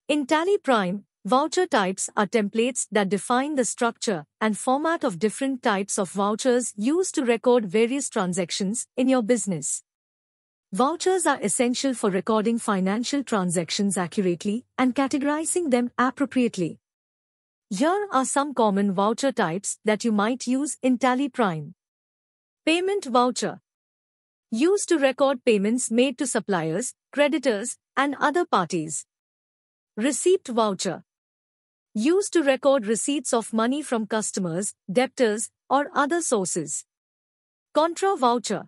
In Tally Prime, voucher types are templates that define the structure and format of different types of vouchers used to record various transactions in your business. Vouchers are essential for recording financial transactions accurately and categorizing them appropriately. Here are some common voucher types that you might use in Tally Prime. Payment voucher. Used to record payments made to suppliers, creditors, and other parties. Receipt voucher. Used to record receipts of money from customers, debtors, or other sources. Contra voucher.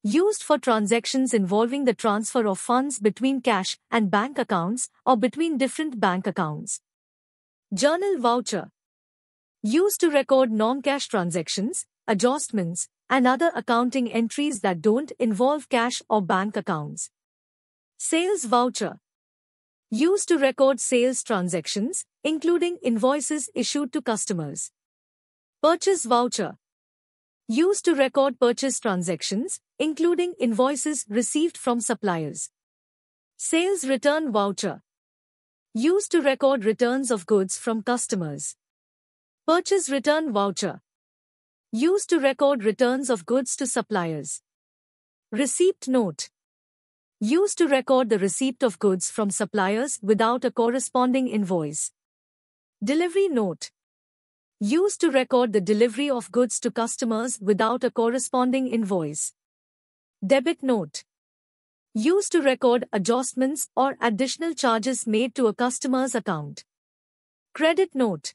Used for transactions involving the transfer of funds between cash and bank accounts or between different bank accounts. Journal voucher. Used to record non-cash transactions, adjustments, and other accounting entries that don't involve cash or bank accounts. Sales voucher. Used to record sales transactions, including invoices issued to customers. Purchase voucher. Used to record purchase transactions, including invoices received from suppliers. Sales return voucher. Used to record returns of goods from customers. Purchase return voucher. Used to record returns of goods to suppliers. Receipt note. Used to record the receipt of goods from suppliers without a corresponding invoice. Delivery note. Used to record the delivery of goods to customers without a corresponding invoice. Debit note. Used to record adjustments or additional charges made to a customer's account. Credit note.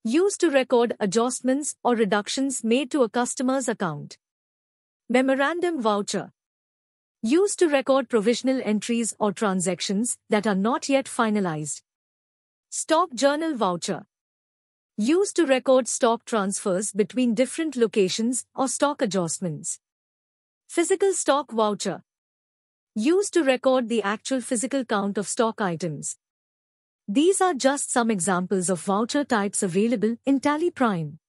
Used to record adjustments or reductions made to a customer's account. Memorandum voucher. Used to record provisional entries or transactions that are not yet finalized. Stock journal voucher. Used to record stock transfers between different locations or stock adjustments. Physical stock voucher. Used to record the actual physical count of stock items. These are just some examples of voucher types available in Tally Prime.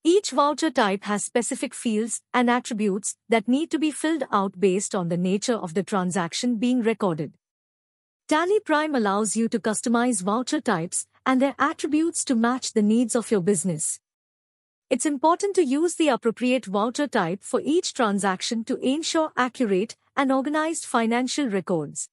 Each voucher type has specific fields and attributes that need to be filled out based on the nature of the transaction being recorded. Tally Prime allows you to customize voucher types and their attributes to match the needs of your business. It's important to use the appropriate voucher type for each transaction to ensure accurate and organized financial records.